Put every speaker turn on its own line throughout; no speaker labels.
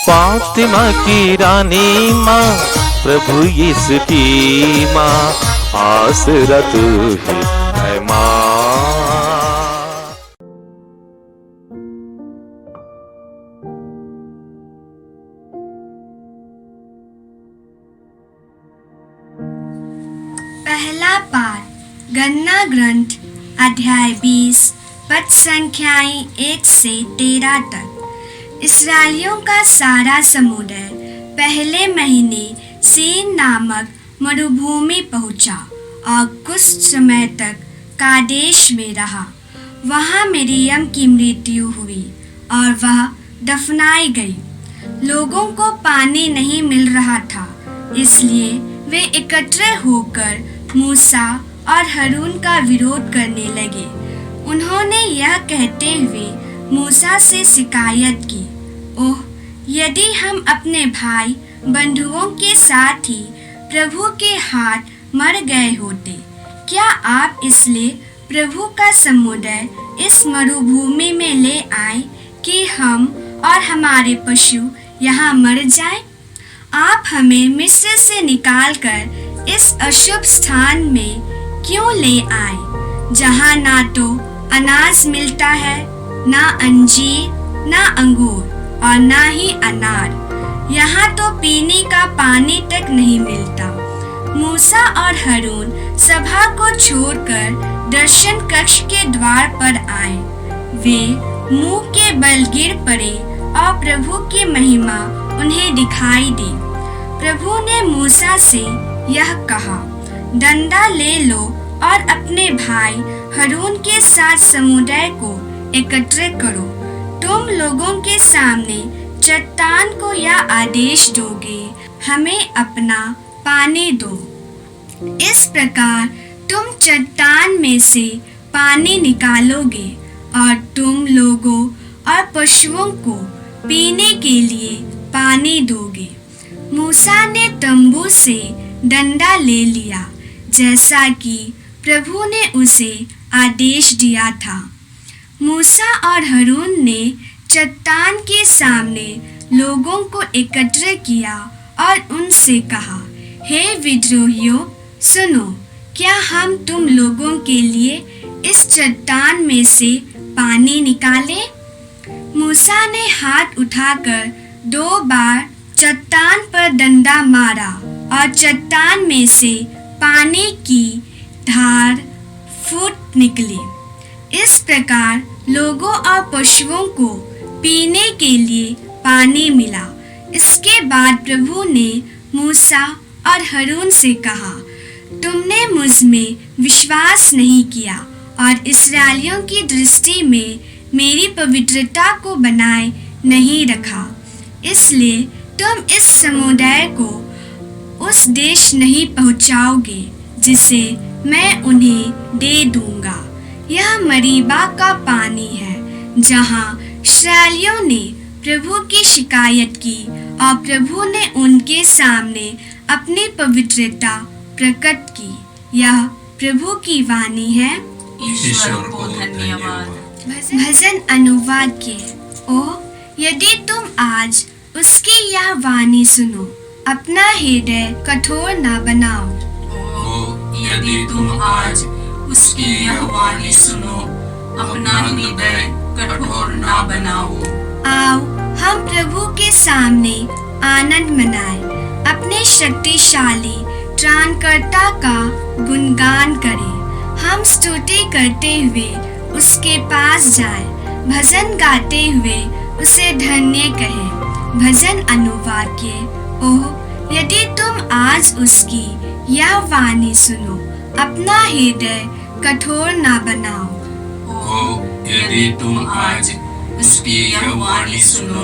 फातिमा की रानी माँ, प्रभु यीशु की माँ, आसरा तू ही है माँ।
पहला पाठ गणना ग्रंथ अध्याय 20 पद संख्याएं 1 से 13 तक। इस्राएलियों का सारा समुदाय पहले महीने सीन नामक मरुभूमि पहुंचा और कुछ समय तक कादेश में रहा। वहां मिरियम की मृत्यु हुई और वह दफनाई गई। लोगों को पानी नहीं मिल रहा था, इसलिए वे एकत्र होकर मूसा और हारून का विरोध करने लगे। उन्होंने यह कहते हुए मूसा से शिकायत की, ओह, यदि हम अपने भाई बंधुओं के साथ ही प्रभु के हाथ मर गए होते, क्या आप इसलिए प्रभु का समुदाय इस मरुभूमि में ले आए कि हम और हमारे पशु यहाँ मर जाएं? आप हमें मिस्र से निकालकर इस अशुभ स्थान में क्यों ले आए, जहाँ ना तो अनाज मिलता है, ना अंजीर, ना अंगूर और ना ही अनार। यहाँ तो पीने का पानी तक नहीं मिलता। मूसा और हारून सभा को छोड़कर दर्शन कक्ष के द्वार पर आए। वे मुंह के बल गिर पड़े और प्रभु की महिमा उन्हें दिखाई दी। प्रभु ने मूसा से यह कहा, डंडा ले लो और अपने भाई हारून के साथ समुदाय को एकत्र करो। तुम लोगों के सामने चट्टान को यह आदेश दोगे, हमें अपना पानी दो। इस प्रकार तुम चट्टान में से पानी निकालोगे और तुम लोगों और पशुओं को पीने के लिए पानी दोगे। मूसा ने तंबू से डंडा ले लिया, जैसा कि प्रभु ने उसे आदेश दिया था। मूसा और हारून ने चट्टान के सामने लोगों को एकत्र किया और उनसे कहा, हे विद्रोहियों, सुनो, क्या हम तुम लोगों के लिए इस चट्टान में से पानी निकालें? मूसा ने हाथ उठाकर 2 बार चट्टान पर डंडा मारा और चट्टान में से पानी की धार फूट निकली। इस प्रकार लोगों और पशुओं को पीने के लिए पानी मिला। इसके बाद प्रभु ने मूसा और हारून से कहा, तुमने मुझ में विश्वास नहीं किया और इस्राएलियों की दृष्टि में मेरी पवित्रता को बनाए नहीं रखा, इसलिए तुम इस समुदाय को उस देश नहीं पहुंचाओगे जिसे मैं उन्हें दे दूंगा। यह मरीबा का पानी है, जहां इस्राएलियों ने प्रभु की शिकायत की और प्रभु ने उनके सामने अपनी पवित्रता प्रकट की। यह प्रभु की वाणी है।
ईश्वर को धन्यवाद।
भजन अनुवाद के। ओह, यदि तुम आज उसकी यह वाणी सुनो, अपना हृदय कठोर न बनाओ।
ओह, यदि तुम आज उसकी यह वाणी सुनो, अपना हृदय कठोर न बनाओ।
आओ हम प्रभु के सामने आनंद मनाएं, अपने शक्तिशाली त्राणकर्ता का गुणगान करें। हम स्तुति करते हुए उसके पास जाएं, भजन गाते हुए उसे धन्य कहें। भजन अनुवाद के। ओह, यदि तुम आज उसकी यह वाणी सुनो, अपना हृदय कठोर न बनाओ।
ओह, यदि तुम आज उसकी यह वाणी सुनो,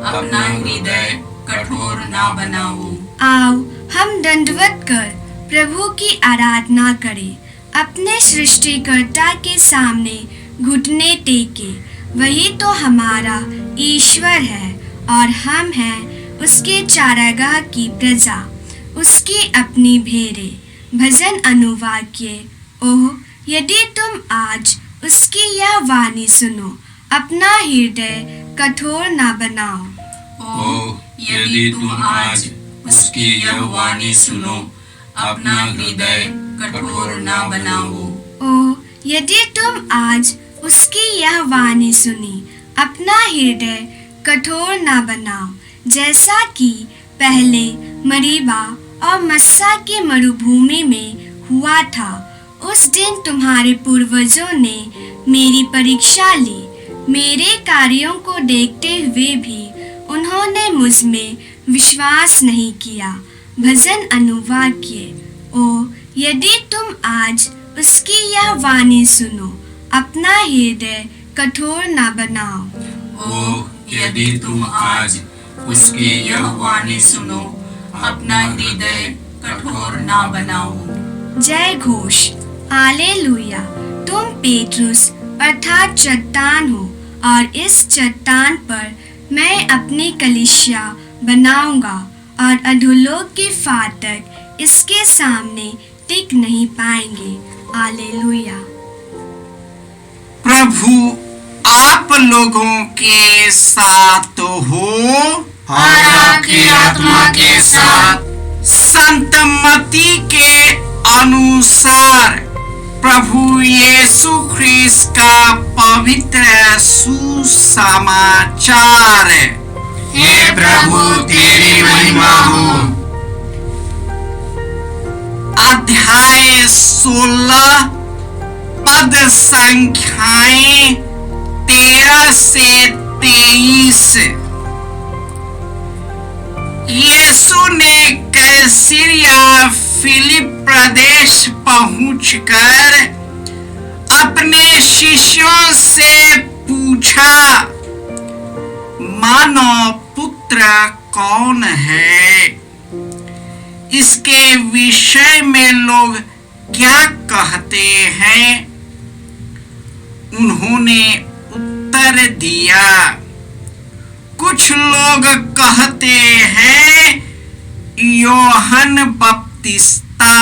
अपना हृदय कठोर न बनाओ।
आओ हम दंडवत कर प्रभु की आराधना करें, अपने सृष्टिकर्ता के सामने घुटने टेके। वही तो हमारा ईश्वर है और हम हैं उसके चारागाह की प्रजा, उसकी अपनी भेड़ें। भजन अनुवाद के। ओह, यदि तुम आज उसकी यह वाणी सुनो, अपना हृदय कठोर न बनाओ।
ओह, यदि तुम आज उसकी यह वाणी सुनो, अपना हृदय कठोर ना बनाओ।
ओ यदि तुम आज उसकी यह वाणी सुनी, अपना हृदय कठोर ना बनाओ, जैसा कि पहले मरीबा और मस्सा की मरुभूमि में हुआ था। उस दिन तुम्हारे पूर्वजों ने मेरी परीक्षा ली, मेरे कार्यों को देखते हुए भी उन्होंने मुझ में विश्वास नहीं किया। भजन अनुवाक्य। ओ यदि तुम आज उसकी यह वाणी सुनो, अपना हृदय कठोर ना बनाओ।
ओ यदि तुम आज उसकी यह वाणी सुनो, अपना हृदय कठोर ना बनाओ।
जय घोष। हालेलुया। तुम पेट्रुस अर्थात चट्टान हो, और इस चट्टान पर मैं अपनी कलीसिया बनाऊंगा, और अधोलोक के फाटक इसके सामने टिक नहीं पाएंगे। हालेलुया।
प्रभु आप लोगों के साथ हो
और आपकी आत्मा के साथ।
संत मत्ती के अनुसार प्रभु यीशु ख्रिस्त का पवित्र सुसमाचार।
हे प्रभु तेरी महिमा हो।
अध्याय 16 पद संख्याएं 13 से 23। यीशु ने कैसरिया फिलिप प्रदेश पहुंचकर अपने शिष्यों से पूछा, मानव पुत्र कौन है? इसके विषय में लोग क्या कहते हैं? उन्होंने उत्तर दिया, कुछ लोग कहते हैं यूहन्ना बपतिस्ता,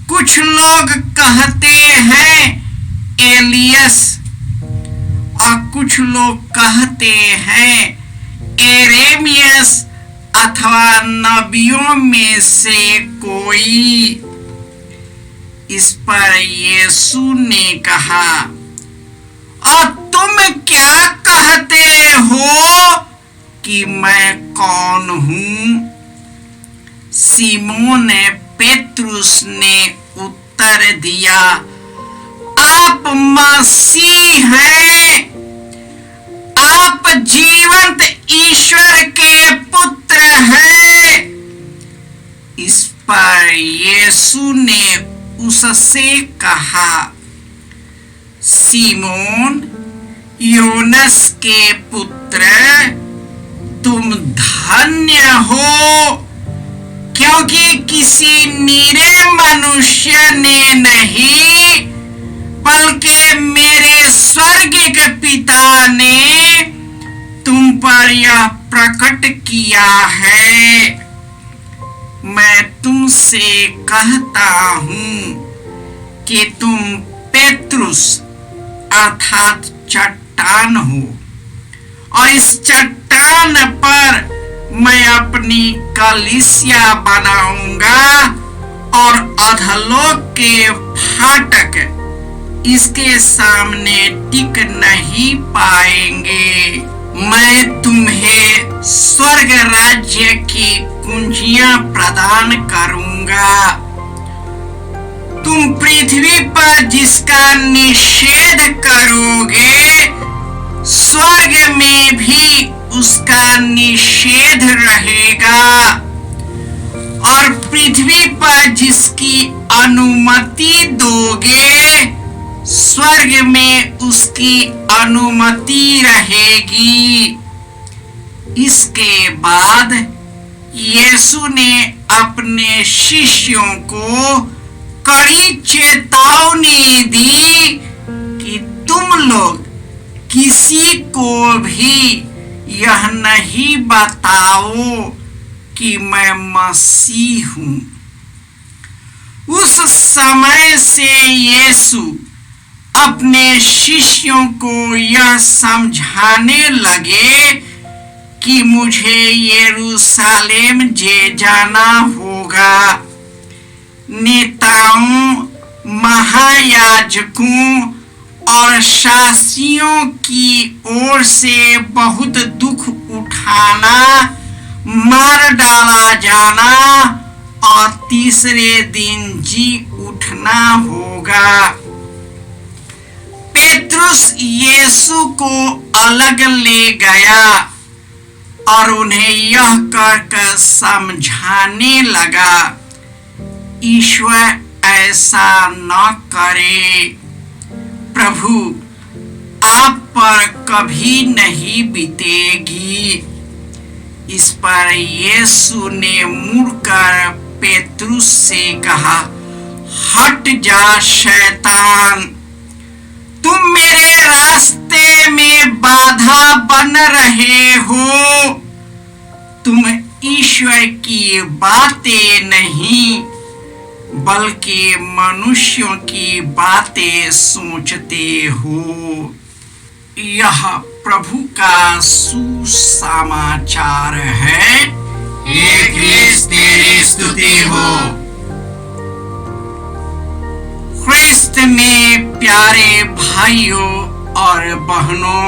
कुछ लोग कहते हैं एलियस, और कुछ लोग कहते हैं एरेमियस अथवा नबियों में से कोई। इस पर यीशु ने कहा, और तुम क्या कहते हो कि मैं कौन हूं? सिमोन पेत्रुस ने उत्तर दिया, आप मसीह हैं, आप जीवंत ईश्वर के पुत्र हैं। इस पर यीशु ने उससे कहा, सिमोन योनस के पुत्र, तुम धन्य हो, क्योंकि किसी नीरे मनुष्य ने नहीं, बल्कि मेरे स्वर्गिक पिता ने तुम पर यह प्रकट किया है। मैं तुमसे कहता हूं कि तुम पेत्रुस अर्थात चट्टान हो, और इस चट्टान पर मैं अपनी कलीसिया बनाऊंगा, और अधोलोक के फाटक इसके सामने टिक नहीं पाएंगे। मैं तुम्हें स्वर्ग राज्य की कुंजियां प्रदान करूंगा। तुम पृथ्वी पर जिसका निषेध करोगे, स्वर्ग में भी उसका निषेध रहेगा, और पृथ्वी पर जिसकी अनुमति दोगे, स्वर्ग में उसकी अनुमति रहेगी। इसके बाद यीशु ने अपने शिष्यों को कड़ी चेतावनी दी कि तुम लोग किसी को भी यह नहीं बताओ कि मैं मसीह हूं। उस समय से यीशु अपने शिष्यों को यह समझाने लगे कि मुझे यरूशलेम जाना होगा। नेताओं, महायाजकों और शास्त्रियों की ओर से बहुत दुख उठाना, मार डाला जाना और तीसरे दिन जी उठना होगा। पेट्रुस यीशु को अलग ले गया और उन्हें यह कहकर समझाने लगा, ईश्वर ऐसा न करे। प्रभु आप पर कभी नहीं बीतेगी। इस पर यीशु ने मुड़कर पेट्रुस से कहा, हट जा शैतान, तुम मेरे रास्ते में बाधा बन रहे हो। तुम ईश्वर की बातें नहीं बल्कि मनुष्यों की बातें सोचते हो। यह प्रभु का सुसमाचार है।
हे क्रिस्त तेरी स्तुति हो।
ख्रिस्त में प्यारे भाइयों और बहनों,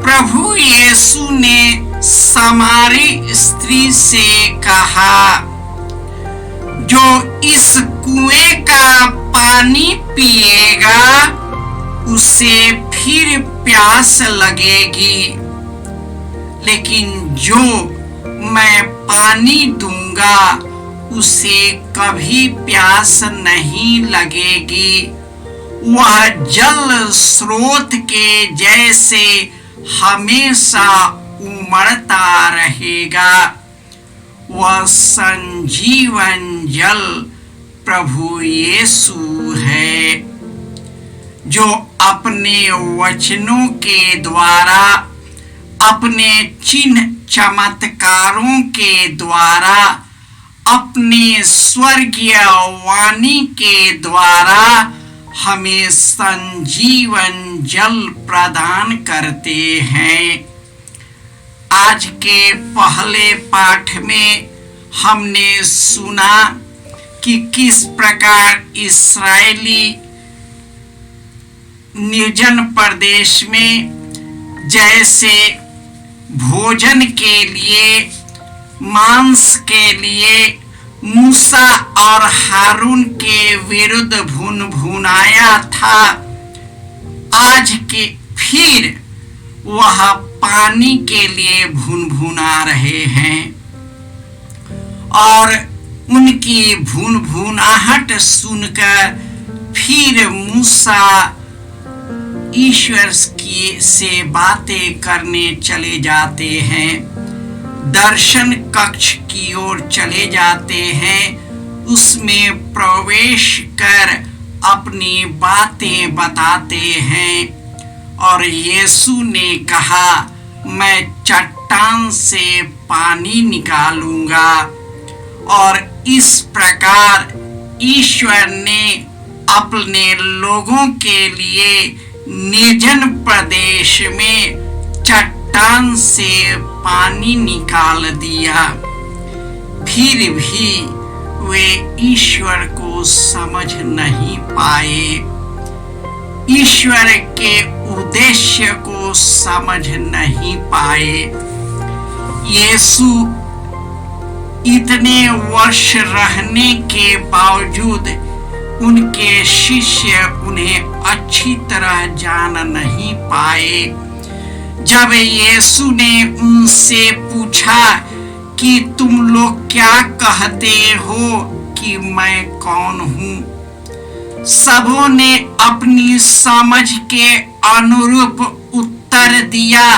प्रभु यीशु ने समारी स्त्री से कहा, जो इस कुएं का पानी पिएगा उसे फिर प्यास लगेगी, लेकिन जो मैं पानी दूंगा उसे कभी प्यास नहीं लगेगी। वह जल स्रोत के जैसे हमेशा उमड़ता रहेगा। वह संजीवन जल प्रभु यीशु है, जो अपने वचनों के द्वारा, अपने चिन्ह चमत्कारों के द्वारा, अपने स्वर्गीय वाणी के द्वारा हमें संजीवन जल प्रदान करते हैं। आज के पहले पाठ में हमने सुना कि किस प्रकार इस्राएली निर्जन प्रदेश में जैसे भोजन के लिए, मांस के लिए मूसा और हारून के विरुद्ध भुनभुनाया था, आज के फिर वह पानी के लिए भुनभुना रहे हैं। और उनकी भुनभुनाहट सुनकर फिर मूसा ईश्वर की से बातें करने चले जाते हैं, दर्शन कक्ष की ओर चले जाते हैं, उसमें प्रवेश कर अपनी बातें बताते हैं। और यीशु ने कहा, मैं चट्टान से पानी निकालूंगा। और इस प्रकार ईश्वर ने अपने लोगों के लिए निर्जन प्रदेश में चट्टान से पानी निकाल दिया। फिर भी वे ईश्वर को समझ नहीं पाए, ईश्वर के उद्देश्य को समझ नहीं पाए। यीशु इतने वर्ष रहने के बावजूद उनके शिष्य उन्हें अच्छी तरह जान नहीं पाए। जब यीशु ने उनसे पूछा कि तुम लोग क्या कहते हो कि मैं कौन हूँ, सबों ने अपनी समझ के अनुरूप उत्तर दिया,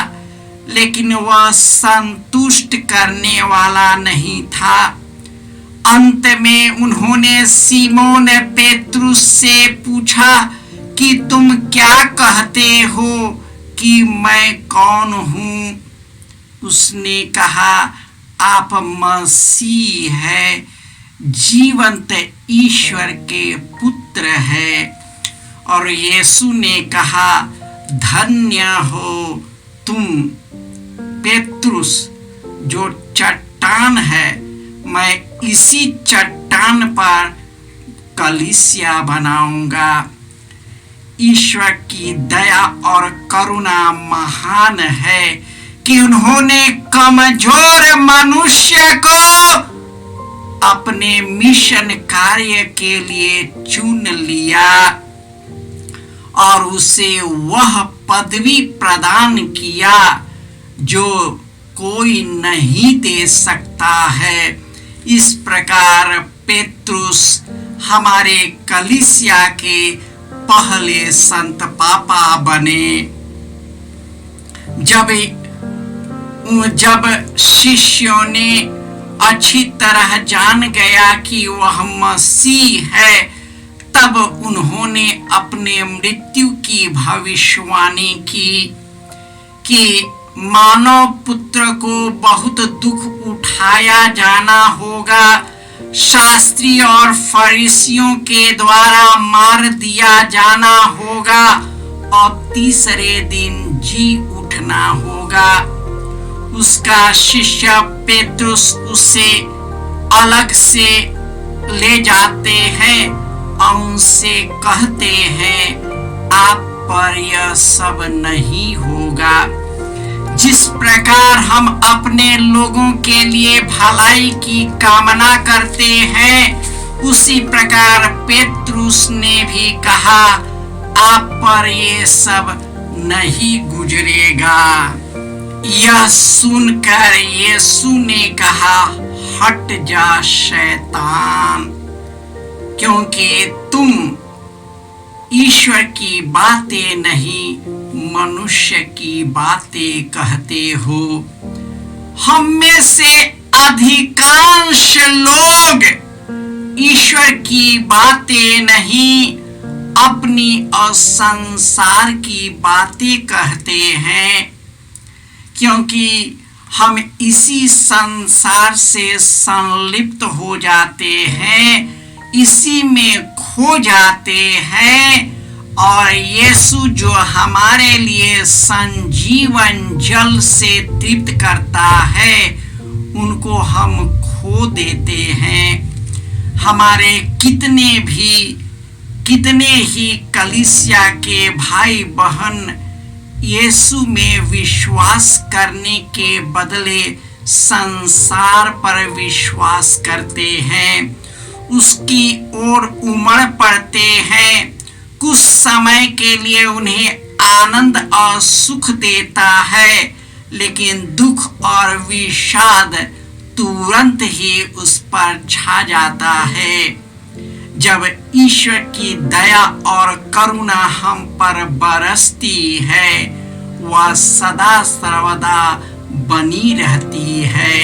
लेकिन वह संतुष्ट करने वाला नहीं था। अंत में उन्होंने सीमोन पेट्रुस से पूछा कि तुम क्या कहते हो कि मैं कौन हूँ? उसने कहा, आप मसीह है, जीवंत ईश्वर के पुत्र है। और यीशु ने कहा, धन्य हो तुम पेत्रुस जो चट्टान है, मैं इसी चट्टान पर कलीसिया बनाऊंगा। ईश्वर की दया और करुणा महान है कि उन्होंने कमजोर मनुष्य को अपने मिशन कार्य के लिए चुन लिया और उसे वह पदवी प्रदान किया जो कोई नहीं दे सकता है। इस प्रकार पेत्रुस हमारे कलीसिया के पहले संत पापा बने। जब शिष्यों ने अच्छी तरह जान गया कि वह मसीह है, तब उन्होंने अपने मृत्यु की भविष्यवाणी की कि मानव पुत्र को बहुत दुख उठाया जाना होगा, शास्त्री और फरीसियों के द्वारा मार दिया जाना होगा और तीसरे दिन जी उठना होगा। उसका शिष्य पेत्रुस उसे अलग से ले जाते हैं और उनसे कहते हैं, आप पर यह सब नहीं होगा। जिस प्रकार हम अपने लोगों के लिए भलाई की कामना करते हैं, उसी प्रकार पेत्रुस ने भी कहा, आप पर ये सब नहीं गुजरेगा। यह सुनकर यीशु ने कहा, हट जा शैतान, क्योंकि तुम ईश्वर की बातें नहीं मनुष्य की बातें कहते हो। हम में से अधिकांश लोग ईश्वर की बातें नहीं अपनी और संसार की बातें कहते हैं, क्योंकि हम इसी संसार से संलिप्त हो जाते हैं, इसी में खो जाते हैं और यीशु जो हमारे लिए संजीवन जल से तृप्त करता है, उनको हम खो देते हैं। हमारे कितने ही कलीसिया के भाई बहन यीशु में विश्वास करने के बदले संसार पर विश्वास करते हैं, उसकी ओर उमड़ पड़ते हैं। कुछ समय के लिए उन्हें आनंद और सुख देता है, लेकिन दुख और विषाद तुरंत ही उस पर छा जाता है। जब ईश्वर की दया और करुणा हम पर बरसती है, वह सदा सर्वदा बनी रहती है।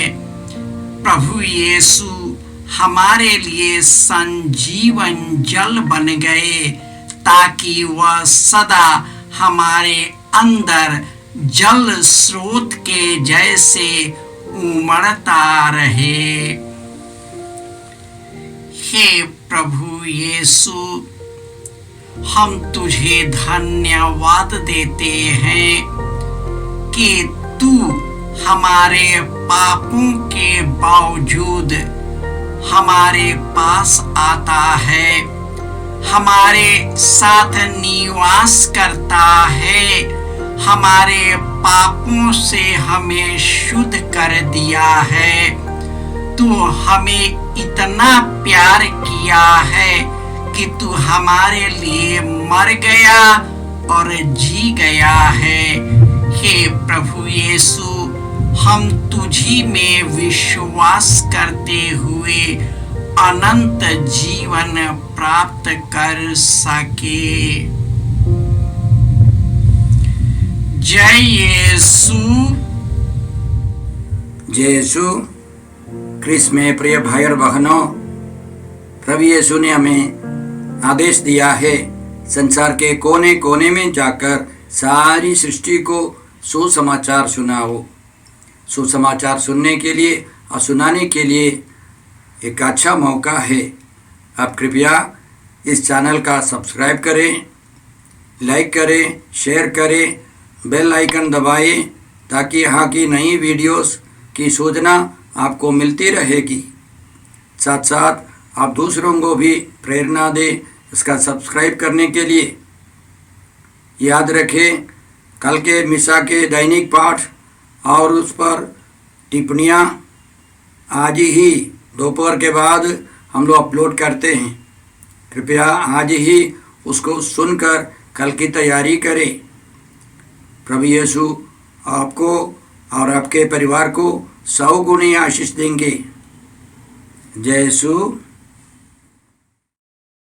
प्रभु यीशु हमारे लिए संजीवन जल बन गए, ताकि वह सदा हमारे अंदर जल स्रोत के जैसे उमड़ता रहे। हे प्रभु यीशु, हम तुझे धन्यवाद देते हैं कि तू हमारे पापों के बावजूद हमारे पास आता है, हमारे साथ निवास करता है, हमारे पापों से हमें शुद्ध कर दिया है। तू हमें इतना प्यार किया है कि तू हमारे लिए मर गया और जी गया है। हे प्रभु यीशु, हम तुझी में विश्वास करते हुए अनंत जीवन प्राप्त कर सके। जय यीशु।
जय यीशु क्रिस्त में प्रिय भाई और बहनों, प्रभु यीशु ने हमें आदेश दिया है संसार के कोने कोने में जाकर सारी सृष्टि को सुसमाचार सुनाओ। सुसमाचार सुनने के लिए और सुनाने के लिए एक अच्छा मौका है। आप कृपया इस चैनल का सब्सक्राइब करें, लाइक करें, शेयर करें, बेल आइकन दबाएं ताकि यहाँ की नई वीडियोस की सूचना आपको मिलती रहेगी। साथ साथ आप दूसरों को भी प्रेरणा दें इसका सब्सक्राइब करने के लिए। याद रखें, कल के मिसा के दैनिक पाठ और उस पर टिप्पणियाँ आज ही दोपहर के बाद हम लोग अपलोड करते हैं। कृपया आज ही उसको सुनकर कल की तैयारी करें। प्रभु यीशु आपको और आपके परिवार को 100 गुनी आशीष देंगे। जय यीशु।